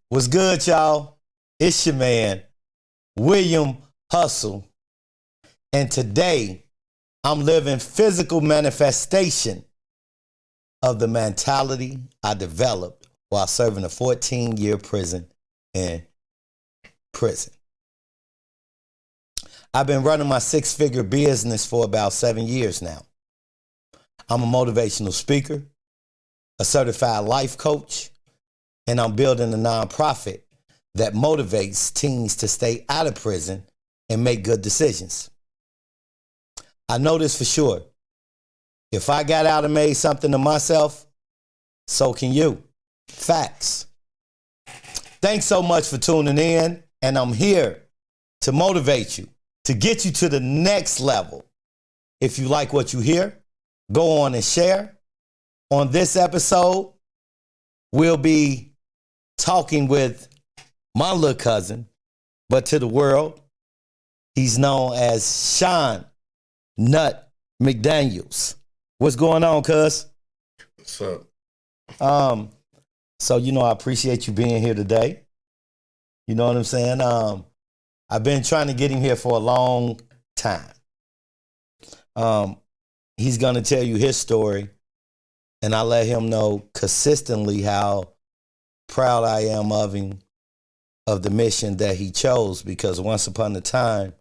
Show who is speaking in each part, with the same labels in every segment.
Speaker 1: What's good, y'all? It's your man, William Hustle. And today, I'm living physical manifestation of the mentality I developed while serving a 14-year prison in prison. I've been running my six-figure business for about 7 years now. I'm a motivational speaker, a certified life coach, and I'm building a nonprofit that motivates teens to stay out of prison and make good decisions. I know this for sure. If I got out and made something of myself, so can you. Facts. Thanks so much for tuning in, and I'm here to motivate you, to get you to the next level. If you like what you hear, go on and share. On this episode, we'll be talking with my little cousin, but to the world, he's known as Shawn Nutt McDaniels. What's going on, cuz?
Speaker 2: What's up?
Speaker 1: So I appreciate you being here today. You know what I'm saying? I've been trying to get him here for a long time. He's gonna tell you his story, and I let him know consistently how proud I am of him, of the mission that he chose, because once upon a time,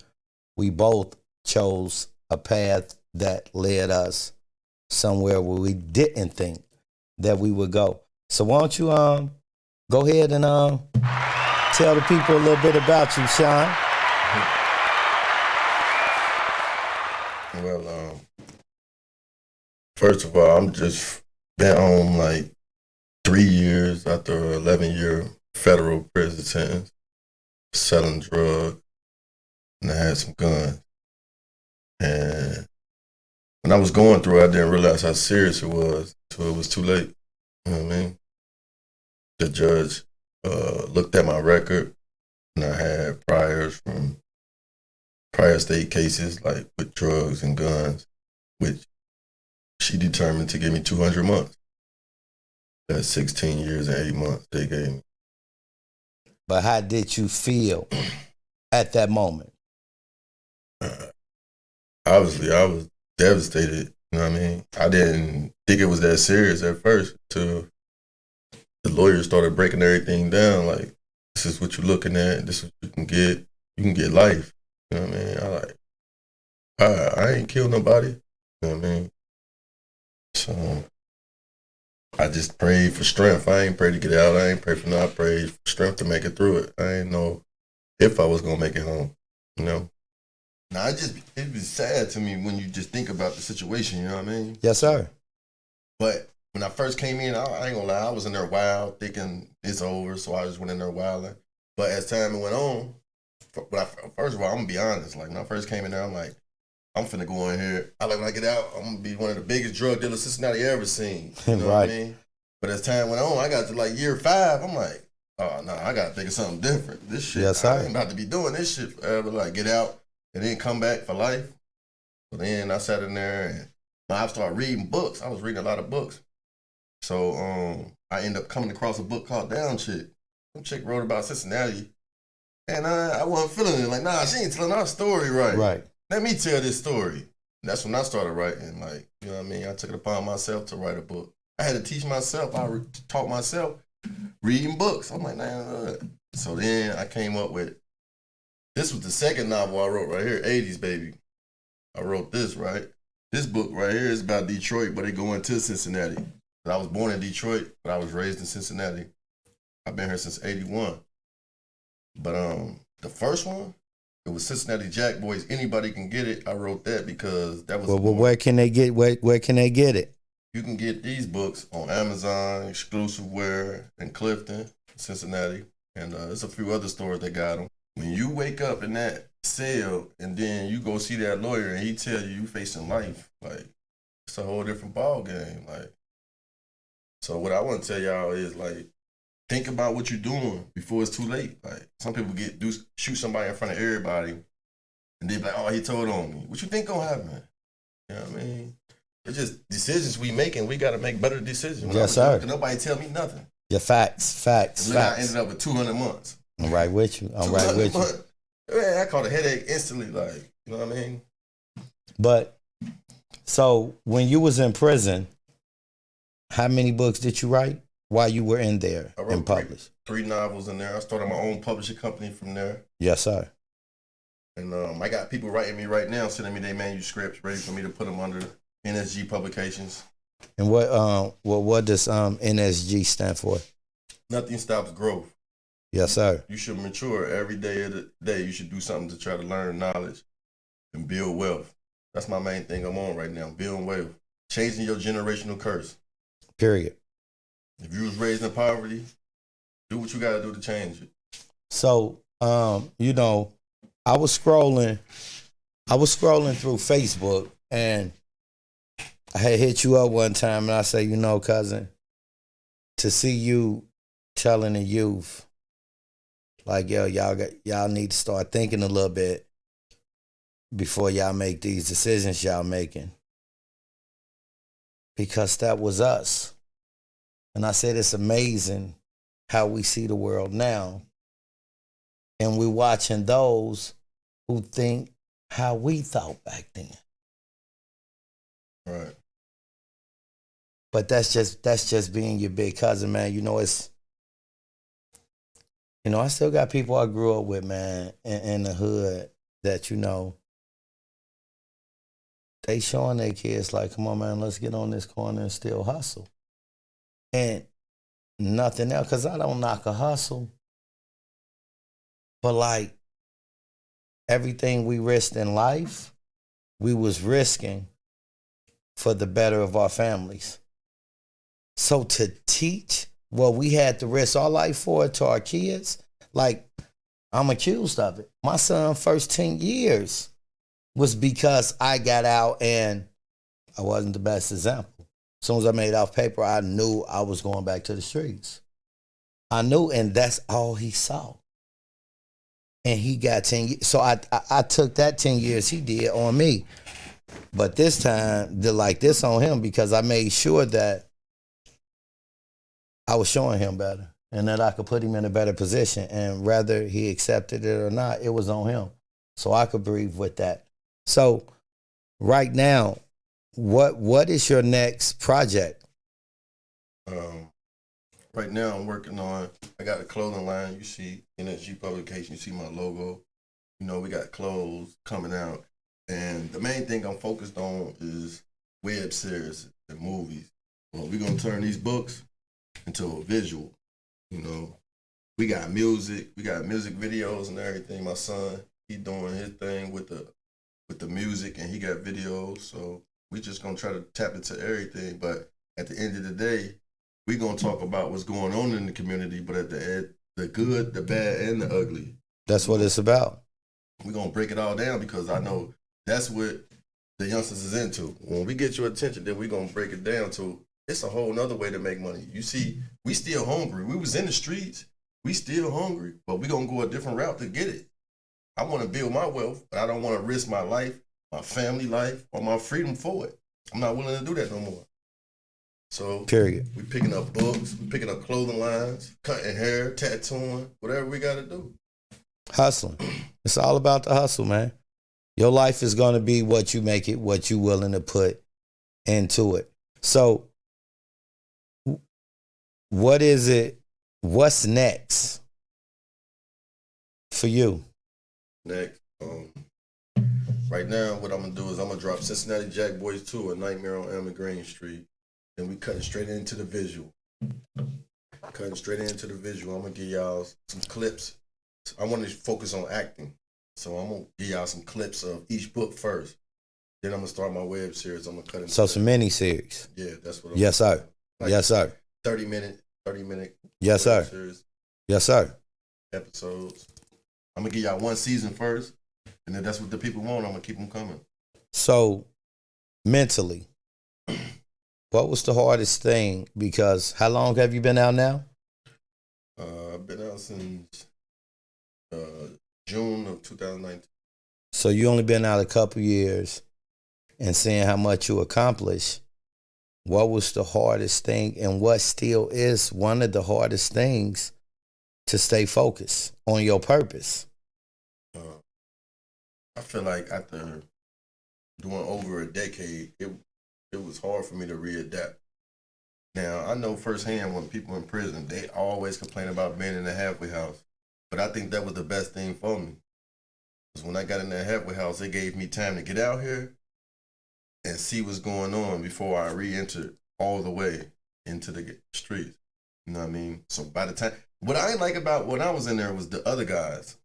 Speaker 1: we both chose a path that led us somewhere where we didn't think that we would go. So why don't you go ahead and tell the people a little bit about you, Shawn?
Speaker 2: Well, first of all, I'm just been on like 3 years after an 11-year federal prison sentence, selling drugs, and I had some guns. And when I was going through it, I didn't realize how serious it was until it was too late. You know what I mean? The judge looked at my record, and I had priors from prior state cases, like with drugs and guns, which she determined to give me 200 months. That's 16 years and 8 months they gave me.
Speaker 1: But how did you feel at that moment?
Speaker 2: Obviously, I was devastated. You know what I mean? I didn't think it was that serious at first until the lawyers started breaking everything down. Like, this is what you're looking at. This is what you can get. You can get life. You know what I mean? I ain't killed nobody. You know what I mean? So I just prayed for strength. I ain't prayed to get out. I ain't prayed for nothing. I prayed for strength to make it through it. I ain't know if I was going to make it home, you know? Now, it was sad to me when you just think about the situation, you know what I mean?
Speaker 1: Yes, sir.
Speaker 2: But when I first came in, I ain't gonna lie, I was in there wild, thinking it's over, so I just went in there wilding. But as time went on, first of all, I'm gonna be honest, like when I first came in there, I'm like, I'm finna go in here. When I get out, I'm gonna be one of the biggest drug dealers Cincinnati ever seen. You know what I mean? But as time went on, I got to like year 5, I'm like, oh no, I gotta think of something different. This shit,
Speaker 1: yes,
Speaker 2: I ain't about to be doing this shit forever. Like get out and then come back for life. So then I sat in there and I started reading books. I was reading a lot of books. So I ended up coming across a book called Down Chick. Some chick wrote about Cincinnati. And I wasn't feeling it. Like, nah, she ain't telling our story right.
Speaker 1: Right.
Speaker 2: Let me tell this story. And that's when I started writing. Like, you know what I mean? I took it upon myself to write a book. I had to teach myself. I taught myself reading books. I'm like, nah. So then I came up with, this was the second novel I wrote right here, 80s Baby. I wrote this, right? This book right here is about Detroit, but it going to Cincinnati. I was born in Detroit, but I was raised in Cincinnati. I've been here since 81. But the first one, it was Cincinnati Jack Boys. Anybody can get it. I wrote that because that was.
Speaker 1: Well, where can they get? Where can they get it?
Speaker 2: You can get these books on Amazon, Exclusive Wear, in Clifton, Cincinnati, and there's a few other stores that got them. When you wake up in that cell and then you go see that lawyer and he tell you facing life, like it's a whole different ball game. Like, so what I want to tell y'all is like, think about what you're doing before it's too late. Like some people shoot somebody in front of everybody, and they be like, "Oh, he told on me." What you think gonna happen? You know what I mean? It's just decisions we making. We got to make better decisions.
Speaker 1: Yes, sir.
Speaker 2: Nobody tell me nothing.
Speaker 1: Your facts.
Speaker 2: And look, I ended up with 200 months.
Speaker 1: I'm right with you. I'm right with you.
Speaker 2: Man, I caught a headache instantly, like, you know what I mean?
Speaker 1: But, so when you was in prison, how many books did you write while you were in there
Speaker 2: I
Speaker 1: and
Speaker 2: wrote
Speaker 1: published?
Speaker 2: three novels in there. I started my own publishing company from there.
Speaker 1: Yes, sir.
Speaker 2: And I got people writing me right now, sending me their manuscripts, ready for me to put them under NSG Publications.
Speaker 1: And what does NSG stand for?
Speaker 2: Nothing stops growth.
Speaker 1: Yes, sir.
Speaker 2: You should mature every day of the day. You should do something to try to learn knowledge and build wealth. That's my main thing I'm on right now, building wealth. Changing your generational curse.
Speaker 1: Period.
Speaker 2: If you was raised in poverty, do what you got to do to change it.
Speaker 1: So, I was scrolling through Facebook, and I had hit you up one time, and I say, cousin, to see you telling the youth, like, yo, y'all need to start thinking a little bit before y'all make these decisions y'all making. Because that was us. And I said, it's amazing how we see the world now. And we're watching those who think how we thought back then.
Speaker 2: Right.
Speaker 1: But that's just being your big cousin, man. I still got people I grew up with, man, in the hood that, they showing their kids like, come on, man, let's get on this corner and still hustle. And nothing else, because I don't knock a hustle. But like everything we risked in life, we was risking for the better of our families. So to teach what we had to risk our life for to our kids, like I'm accused of it. My son's first 10 years was because I got out and I wasn't the best example. As soon as I made off paper, I knew I was going back to the streets. I knew, and that's all he saw. And he got 10 years. So I took that 10 years he did on me. But this time, did like this on him because I made sure that I was showing him better and that I could put him in a better position. And whether he accepted it or not, it was on him. So I could breathe with that. So right now, what is your next project?
Speaker 2: Right now, I'm working on, I got a clothing line. You see NSG Publication, you see my logo. We got clothes coming out. And the main thing I'm focused on is web series and movies. Well, we're going to turn these books into a visual. We got music videos and everything. My son, he doing his thing with the music, and he got videos. So we just going to try to tap into everything. But at the end of the day, we're going to talk about what's going on in the community, but at the end, the good, the bad, and the ugly.
Speaker 1: That's what it's about.
Speaker 2: We're going to break it all down because I know that's what the youngsters is into. When we get your attention, then we're going to break it down to it's a whole nother way to make money. You see, we still hungry. We was in the streets. We still hungry, but we're going to go a different route to get it. I want to build my wealth, but I don't want to risk my life, my family life, or my freedom for it. I'm not willing to do that no more. So,
Speaker 1: period.
Speaker 2: We picking up books, we picking up clothing lines, cutting hair, tattooing, whatever we got to do.
Speaker 1: Hustling. It's all about the hustle, man. Your life is going to be what you make it, what you willing to put into it. So, what is it? What's next for you?
Speaker 2: Next, right now, what I'm going to do is I'm going to drop Cincinnati Jack Boy 2, A Nightmare on Elm Green Street. Then we cutting straight into the visual. I'm going to give y'all some clips. I want to focus on acting. So I'm going to give y'all some clips of each book first. Then I'm going to start my web series. I'm going to cut into
Speaker 1: So some mini-series.
Speaker 2: Yeah, that's what I'm
Speaker 1: Yes, sir.
Speaker 2: Like
Speaker 1: yes, sir.
Speaker 2: 30 minute
Speaker 1: yes, sir.
Speaker 2: Series
Speaker 1: yes, sir.
Speaker 2: Episodes. I'm going to give y'all one season first. And then that's what the people want. I'm going to keep them coming.
Speaker 1: So mentally, what was the hardest thing? Because how long have you been out now?
Speaker 2: I've been out since June of 2019.
Speaker 1: So you only been out a couple years and seeing how much you accomplished. what was the hardest thing and what still is one of the hardest things to stay focused on your purpose?
Speaker 2: I feel like after doing over a decade, it was hard for me to readapt. Now, I know firsthand when people in prison, they always complain about being in the halfway house. But I think that was the best thing for me. Because when I got in that halfway house, it gave me time to get out here and see what's going on before I re-entered all the way into the streets. You know what I mean? So by the time, what I didn't like about when I was in there was the other guys.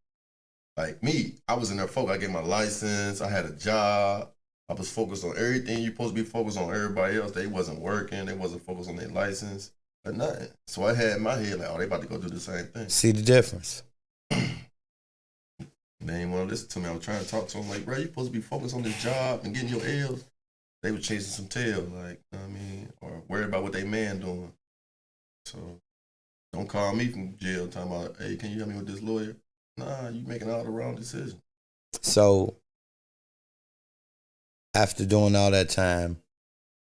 Speaker 2: Like me, I was in there focused. I get my license. I had a job. I was focused on everything you're supposed to be focused on. Everybody else, they wasn't working. They wasn't focused on their license or nothing. So I had in my head like, oh, they about to go do the same thing.
Speaker 1: See the difference?
Speaker 2: They didn't want to listen to me. I was trying to talk to them like, bro, you supposed to be focused on this job and getting your L's. They were chasing some tail, like, you know what I mean, or worried about what they man doing. So don't call me from jail talking about, hey, can you help me with this lawyer? Nah, you making all the wrong decisions.
Speaker 1: So after doing all that time,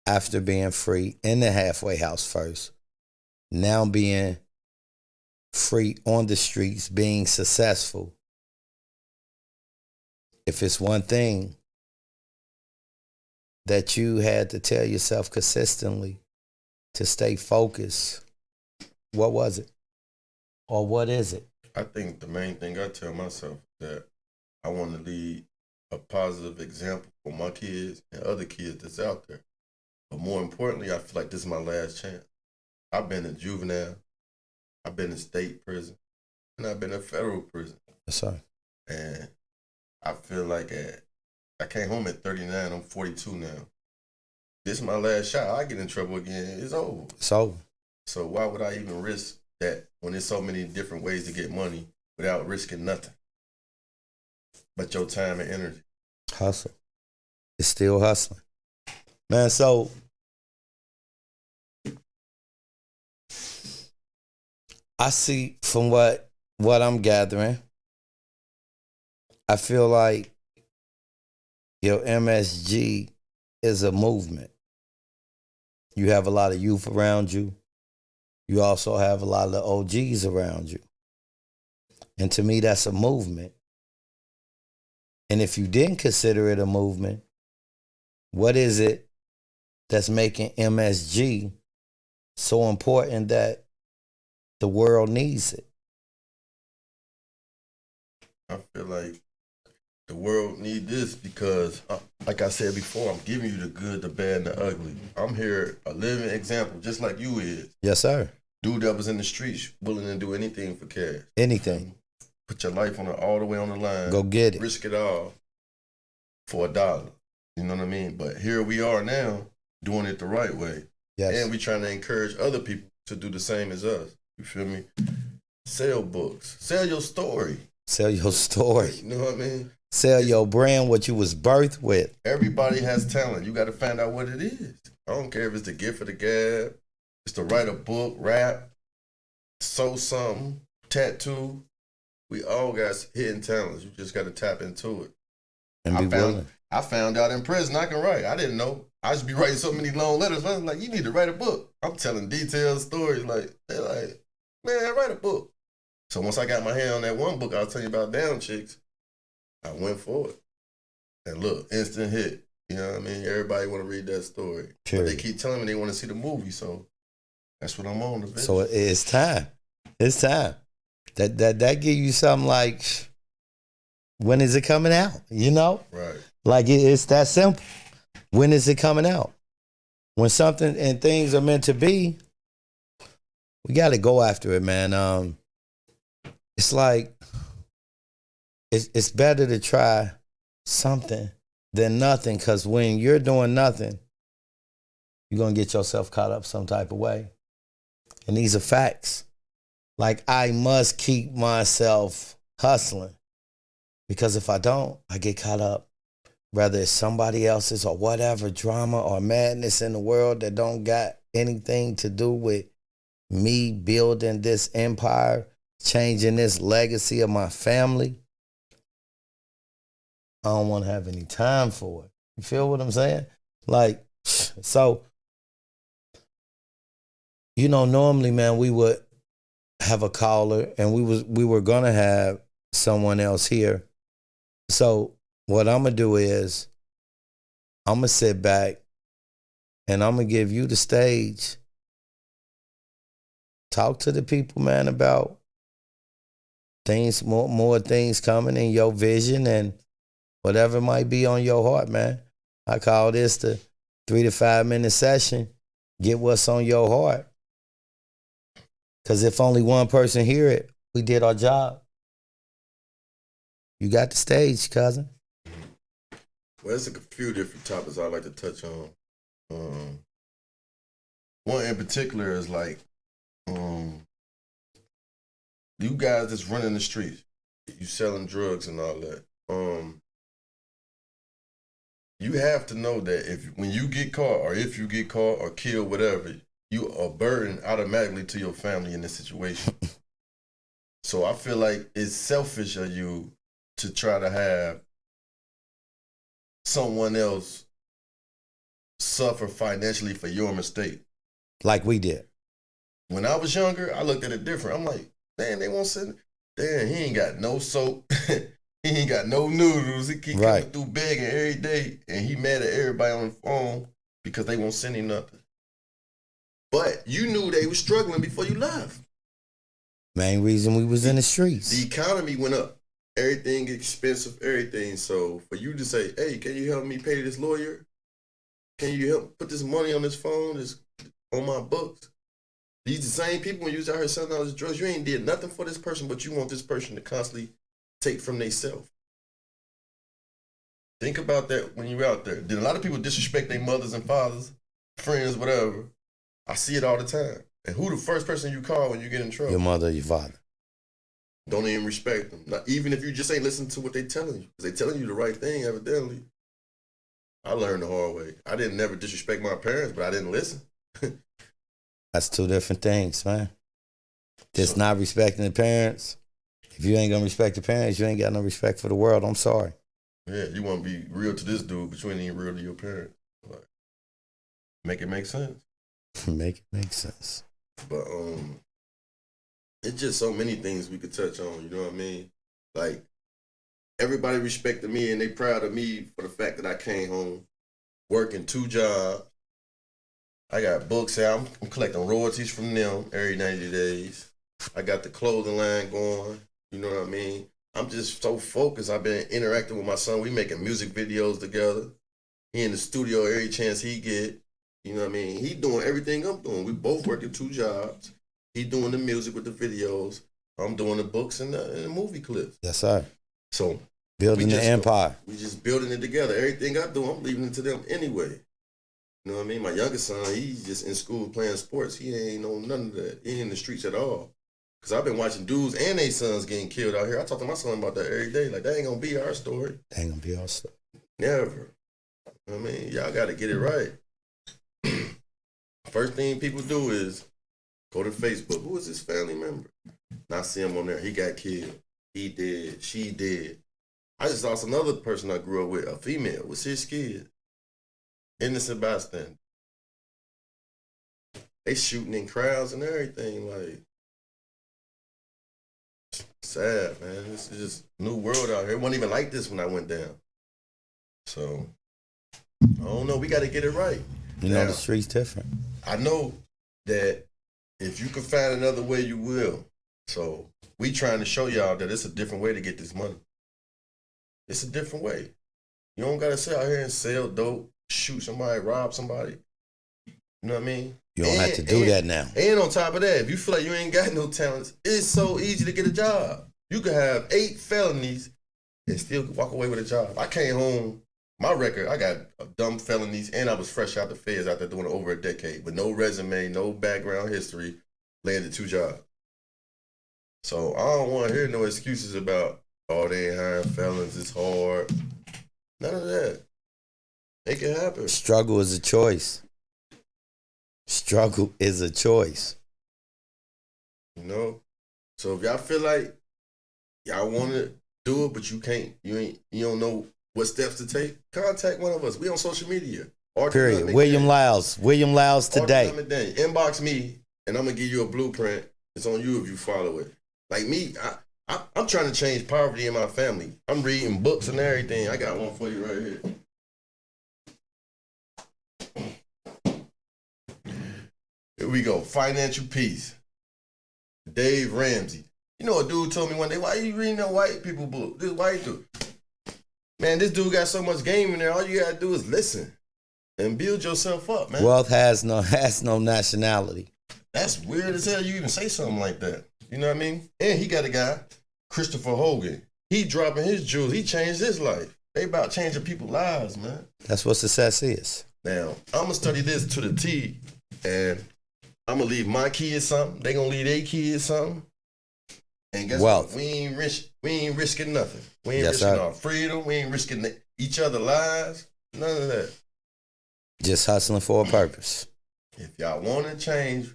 Speaker 1: after being free in the halfway house first, now being free on the streets, being successful, if it's one thing that you had to tell yourself consistently to stay focused, what was it? Or what is it?
Speaker 2: I think the main thing I tell myself is that I want to lead a positive example for my kids and other kids that's out there. But more importantly, I feel like this is my last chance. I've been in juvenile, I've been in state prison, and I've been in federal prison.
Speaker 1: Yes, sir.
Speaker 2: And I feel like I came home at 39, I'm 42 now. This is my last shot. I get in trouble again, it's over.
Speaker 1: It's over.
Speaker 2: So why would I even risk that when there's so many different ways to get money without risking nothing but your time and energy?
Speaker 1: Hustle. It's still hustling. Man, so I see from what I'm gathering, I feel like your MSG is a movement. You have a lot of youth around you. You also have a lot of the OGs around you. And to me, that's a movement. And if you didn't consider it a movement, what is it that's making MSG so important that the world needs it?
Speaker 2: I feel like the world need this because, like I said before, I'm giving you the good, the bad, and the ugly. I'm here, a living example, just like you is.
Speaker 1: Yes, sir.
Speaker 2: Dude that was in the streets, willing to do anything for cash.
Speaker 1: Anything.
Speaker 2: Put your life on it, all the way on the line.
Speaker 1: Go get it.
Speaker 2: Risk it all for $1. You know what I mean? But here we are now, doing it the right way.
Speaker 1: Yes.
Speaker 2: And we trying to encourage other people to do the same as us. You feel me? Sell books. Sell your story.
Speaker 1: Sell your story.
Speaker 2: You know what I mean?
Speaker 1: Sell your brand, what you was birthed with.
Speaker 2: Everybody has talent. You got to find out what it is. I don't care if it's the gift of the gab, it's to write a book, rap, sew something, tattoo. We all got hidden talents. You just got to tap into it.
Speaker 1: And be willing.
Speaker 2: I found out in prison I can write. I didn't know. I used to be writing so many long letters. I was like, you need to write a book. I'm telling detailed stories. Like, they're like, man, write a book. So once I got my hand on that one book I was telling you about Down Chicks, I went for it. And look, instant hit. You know what I mean? Everybody want to read that story. But they keep telling me they want to see the movie, so that's what I'm on.
Speaker 1: So it's time. It's time. That give you something like, when is it coming out? You know?
Speaker 2: Right.
Speaker 1: Like it's that simple. When is it coming out? When something and things are meant to be, we got to go after it, man. It's like, it's better to try something than nothing, because when you're doing nothing, you're going to get yourself caught up some type of way. And these are facts. Like, I must keep myself hustling, because if I don't, I get caught up. Whether it's somebody else's or whatever drama or madness in the world that don't got anything to do with me building this empire, changing this legacy of my family, I don't want to have any time for it. You feel what I'm saying? Like, so Normally, man, we would have a caller, and we were gonna have someone else here. So what I'm gonna do is I'm gonna sit back and I'm gonna give you the stage. Talk to the people, man, about things, more things coming in your vision and whatever might be on your heart, man. I call this the 3 to 5 minute session. Get what's on your heart. Because if only one person hear it, we did our job. You got the stage, cousin.
Speaker 2: Well, there's a few different topics I'd like to touch on. One in particular is like, you guys that's running the streets, you selling drugs and all that. You have to know that when you get caught, or if you get caught or killed, whatever, you are burdened automatically to your family in this situation. So I feel like it's selfish of you to try to have someone else suffer financially for your mistake.
Speaker 1: Like we did.
Speaker 2: When I was younger, I looked at it different. I'm like, man, they won't send. Damn, he ain't got no soap. He ain't got no noodles. He keep coming through begging every day, and he mad at everybody on the phone because they won't send him nothing. But you knew they was struggling before you left.
Speaker 1: Main reason we was in the streets.
Speaker 2: The economy went up. Everything expensive, everything. So for you to say, hey, can you help me pay this lawyer? Can you help put this money on this phone, this on my books? These the same people when you was out here selling all this drugs, you ain't did nothing for this person, but you want this person to constantly take from themselves. Think about that when you're out there. Did a lot of people disrespect their mothers and fathers, friends, whatever? I see it all the time. And who the first person you call when you get in trouble?
Speaker 1: Your mother or your father.
Speaker 2: Don't even respect them. Not, even if you just ain't listening to what they telling you. Because they telling you the right thing, evidently. I learned the hard way. I didn't never disrespect my parents, but I didn't listen.
Speaker 1: That's two different things, man. Just not respecting the parents. If you ain't gonna respect the parents, you ain't got no respect for the world. I'm sorry.
Speaker 2: Yeah, you want to be real to this dude, but you ain't even real to your parents. Like, make it make sense.
Speaker 1: Make it make sense.
Speaker 2: But it's just so many things we could touch on. You know what I mean? Like, everybody respected me and they proud of me for the fact that I came home working 2 jobs. I got books out. I'm collecting royalties from them every 90 days. I got the clothing line going. You know what I mean? I'm just so focused. I've been interacting with my son. We making music videos together. He in the studio every chance he get. You know what I mean? He doing everything I'm doing. We both working 2 jobs. He doing the music with the videos. I'm doing the books and the movie clips.
Speaker 1: Yes, sir.
Speaker 2: So
Speaker 1: building the empire.
Speaker 2: We just building it together. Everything I do, I'm leaving it to them anyway. You know what I mean? My youngest son, he's just in school playing sports. He ain't know none of that. He ain't in the streets at all. Because I've been watching dudes and their sons getting killed out here. I talk to my son about that every day. Like, that ain't going to be our story.
Speaker 1: That ain't going to be our story.
Speaker 2: Never. I mean, y'all got to get it right. First thing people do is go to Facebook. Who is this family member? And I see him on there. He got killed. He did. She did. I just lost another person I grew up with, a female with 6 kids. Innocent bystander. They shooting in crowds and everything. Like, sad, man. This is just new world out here. It wasn't even like this when I went down. So, I don't know. We got to get it right.
Speaker 1: You know, the street's different.
Speaker 2: I know that if you can find another way, you will. So, we trying to show y'all that it's a different way to get this money. It's a different way. You don't got to sit out here and sell dope, shoot somebody, rob somebody. You know what I mean?
Speaker 1: You don't have to do that now.
Speaker 2: And on top of that, if you feel like you ain't got no talents, it's so easy to get a job. You could have 8 felonies and still walk away with a job. I came home, my record, I got dumb felonies, and I was fresh out the feds out there doing it over a decade with no resume, no background history, landed 2 jobs. So I don't want to hear no excuses about, oh, they ain't hiring felons, it's hard. None of that. Make it happen.
Speaker 1: Struggle is a choice. Struggle is a choice.
Speaker 2: You know? So if y'all feel like y'all want to do it, but you can't, you don't know what steps to take, contact one of us. We on social media.
Speaker 1: Period. William Lyles today.
Speaker 2: McDaniel. Inbox me and I'm gonna give you a blueprint. It's on you if you follow it. Like me, I'm trying to change poverty in my family. I'm reading books and everything. I got one for you right here. Here we go. Financial Peace. Dave Ramsey. You know, a dude told me one day, why are you reading that white people book? This white dude. Man, this dude got so much game in there. All you gotta do is listen and build yourself up, man.
Speaker 1: Wealth has no nationality.
Speaker 2: That's weird as hell you even say something like that. You know what I mean? And he got a guy, Christopher Hogan. He dropping his jewels. He changed his life. They about changing people's lives, man.
Speaker 1: That's what success is.
Speaker 2: Now, I'm going to study this to the T, and I'm going to leave my kids something. They going to leave their kids something. And guess
Speaker 1: Wealth.
Speaker 2: what? We ain't risking nothing. We ain't
Speaker 1: Yes,
Speaker 2: risking
Speaker 1: sir.
Speaker 2: our freedom. We ain't risking each other's lives. None of that.
Speaker 1: Just hustling for a purpose.
Speaker 2: If y'all want to change,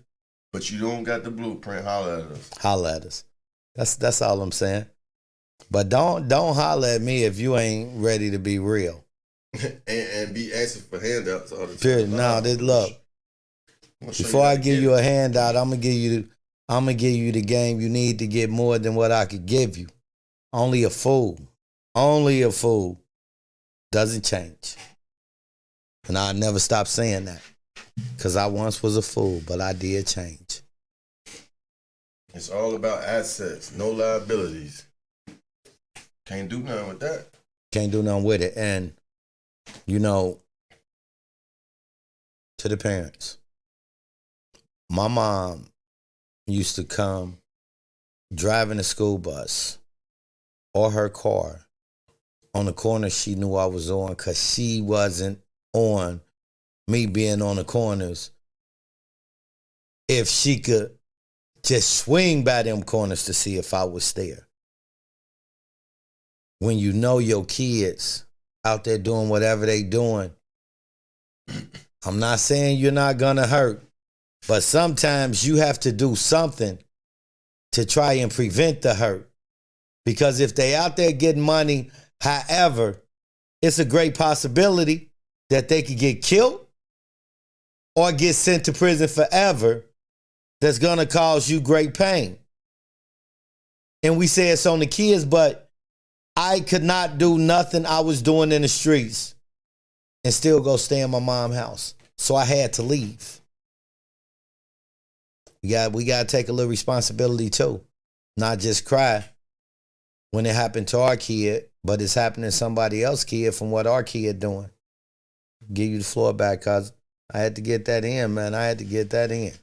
Speaker 2: but you don't got the blueprint, holler at us.
Speaker 1: Holla at us. That's all I'm saying. But don't holler at me if you ain't ready to be real.
Speaker 2: and be asking for handouts all the time.
Speaker 1: Period. No, look. Before I give you a handout, I'm gonna give you the game you need to get more than what I could give you. Only a fool doesn't change. And I'll never stop saying that. Because I once was a fool, but I did change.
Speaker 2: It's all about assets, no liabilities. Can't do nothing with that.
Speaker 1: Can't do nothing with it. And, you know, to the parents, my mom used to come driving a school bus or her car on the corner she knew I was on because she wasn't on me being on the corners. If she could just swing by them corners to see if I was there. When you know your kids out there doing whatever they doing, I'm not saying you're not gonna hurt, but sometimes you have to do something to try and prevent the hurt. Because if they out there getting money, however, it's a great possibility that they could get killed or get sent to prison forever. That's gonna cause you great pain. And we say it's on the kids, but I could not do nothing I was doing in the streets and still go stay in my mom's house. So I had to leave. We got to take a little responsibility too. Not just cry when it happened to our kid, but it's happening to somebody else's kid from what our kid doing. Give you the floor back, cuz I had to get that in, man. I had to get that in.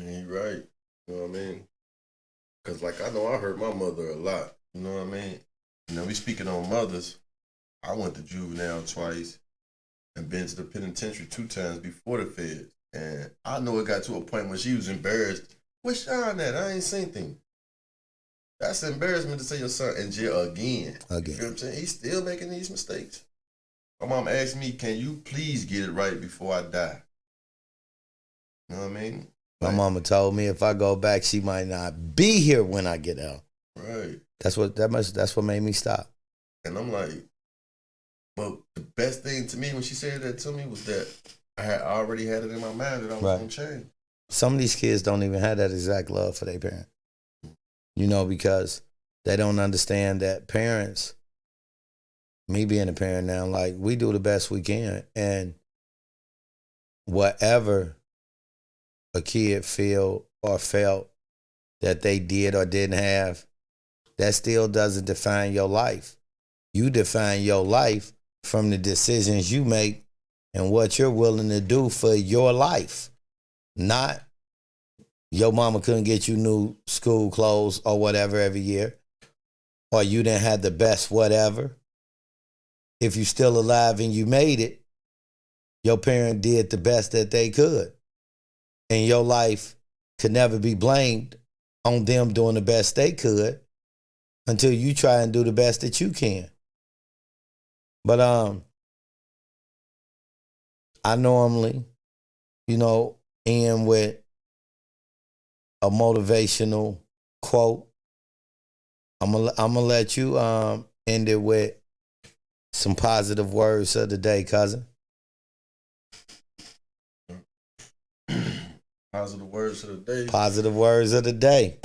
Speaker 2: You're right. You know what I mean? Because, like, I know I hurt my mother a lot. You know what I mean? You know, we speaking on mothers. I went to juvenile twice and been to the penitentiary 2 times before the feds. And I know it got to a point when she was embarrassed. Where's Shawn at? I ain't seen anything. That's embarrassment to say your son in jail again. You know what I'm saying? He's still making these mistakes. My mom asked me, can you please get it right before I die? You know what I mean?
Speaker 1: My mama told me if I go back, she might not be here when I get out.
Speaker 2: Right.
Speaker 1: That's what made me stop.
Speaker 2: And I'm like, but the best thing to me when she said that to me was that I had already had it in my mind that I was going to change.
Speaker 1: Some of these kids don't even have that exact love for their parent. You know, because they don't understand that parents, me being a parent now, like, we do the best we can. And whatever a kid feel or felt that they did or didn't have, that still doesn't define your life. You define your life from the decisions you make and what you're willing to do for your life. Not your mama couldn't get you new school clothes or whatever every year, or you didn't have the best whatever. If you're still alive and you made it, your parent did the best that they could. And your life could never be blamed on them doing the best they could until you try and do the best that you can. But I normally, end with a motivational quote. I'm gonna let you end it with some positive words of the day, cousin.
Speaker 2: Positive words of the day.
Speaker 1: Positive words of the day.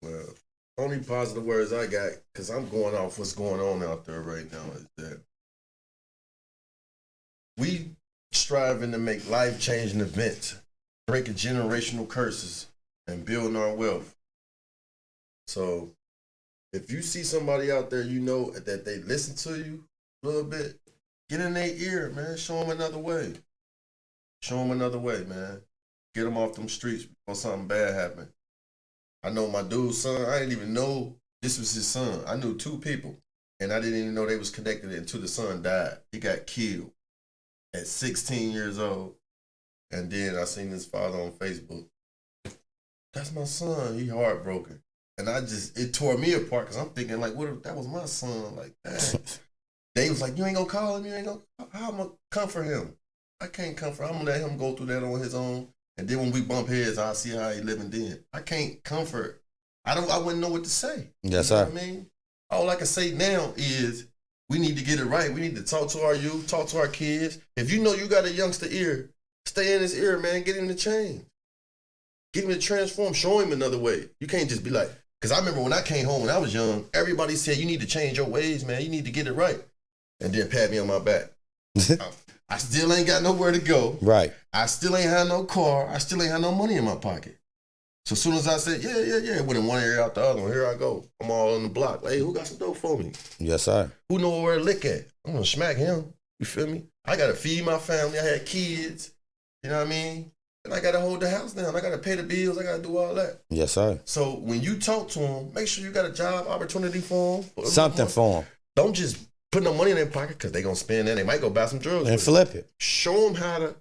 Speaker 2: Well, only positive words I got, because I'm going off what's going on out there right now, is that we striving to make life-changing events, breaking generational curses, and building our wealth. So if you see somebody out there, you know that they listen to you a little bit, get in their ear, man. Show them another way. Show them another way, man. Get them off them streets before something bad happens. I know my dude's son, I didn't even know this was his son. I knew 2 people, and I didn't even know they was connected until the son died. He got killed at 16 years old. And then I seen his father on Facebook. That's my son. He heartbroken. And it tore me apart, because I'm thinking, like, what if that was my son? Like, dang. They was like, you ain't gonna call him? How am I gonna comfort him? I can't comfort him. I'm gonna let him go through that on his own. And then when we bump heads, I'll see how he living then. I can't comfort. I wouldn't know what to say.
Speaker 1: Yes,
Speaker 2: you know
Speaker 1: sir.
Speaker 2: what I mean? All I can say now is we need to get it right. We need to talk to our youth, talk to our kids. If you know you got a youngster ear, stay in his ear, man. Get him to change. Get him to transform. Show him another way. You can't just be like, because I remember when I came home when I was young, everybody said, you need to change your ways, man. You need to get it right. And then pat me on my back. I still ain't got nowhere to go.
Speaker 1: Right.
Speaker 2: I still ain't had no car. I still ain't had no money in my pocket. So as soon as I said, yeah, went in one area out the other one. Here I go. I'm all on the block. Like, hey, who got some dope for me?
Speaker 1: Yes, sir.
Speaker 2: Who know where to lick at? I'm going to smack him. You feel me? I got to feed my family. I had kids. You know what I mean? And I got to hold the house down. I got to pay the bills. I got to do all that.
Speaker 1: Yes, sir.
Speaker 2: So when you talk to them, make sure you got a job opportunity for them.
Speaker 1: Something for them.
Speaker 2: Don't just put no money in their pocket, because they going to spend that. They might go buy some drugs.
Speaker 1: And flip it.
Speaker 2: Show them how to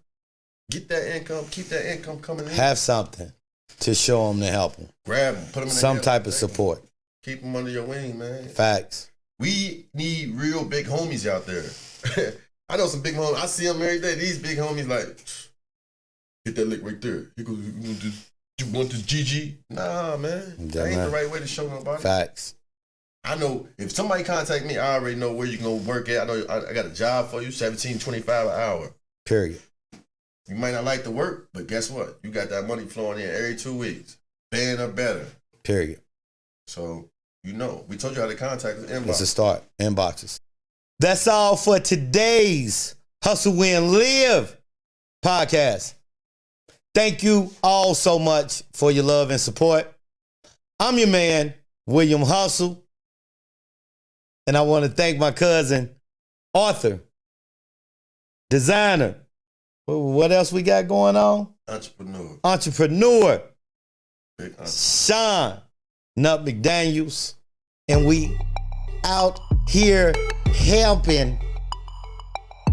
Speaker 2: get that income, keep that income coming in.
Speaker 1: Have something to show them to help them.
Speaker 2: Grab them, put them in
Speaker 1: some type of support.
Speaker 2: Keep them under your wing, man.
Speaker 1: Facts.
Speaker 2: We need real big homies out there. I know some big homies. I see them every day. These big homies like, hit that lick right there. He goes, you want this GG? Nah, man. That ain't the right way to show nobody.
Speaker 1: Facts.
Speaker 2: I know if somebody contact me, I already know where you can go work at. I know I got a job for you, $17.25 an hour.
Speaker 1: Period.
Speaker 2: You might not like the work, but guess what? You got that money flowing in every 2 weeks. Paying or better.
Speaker 1: Period.
Speaker 2: So, you know, we told you how to contact us. Inbox.
Speaker 1: It's a start. Inboxes. That's all for today's Hustle, Win, Live podcast. Thank you all so much for your love and support. I'm your man, William Hustle. And I want to thank my cousin, author, designer. What else we got going on? Entrepreneur. Shawn, Nutt McDaniels. And we out here helping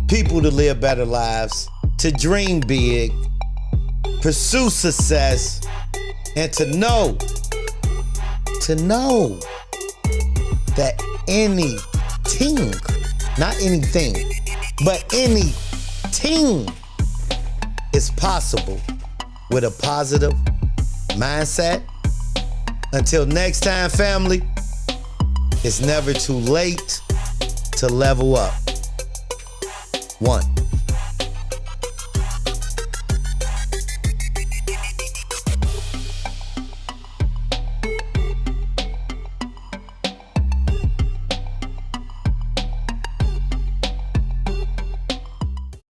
Speaker 1: people to live better lives, to dream big, pursue success, and to know that anything, not anything, but anything is possible with a positive mindset. Until next time, family, it's never too late to level up. 1.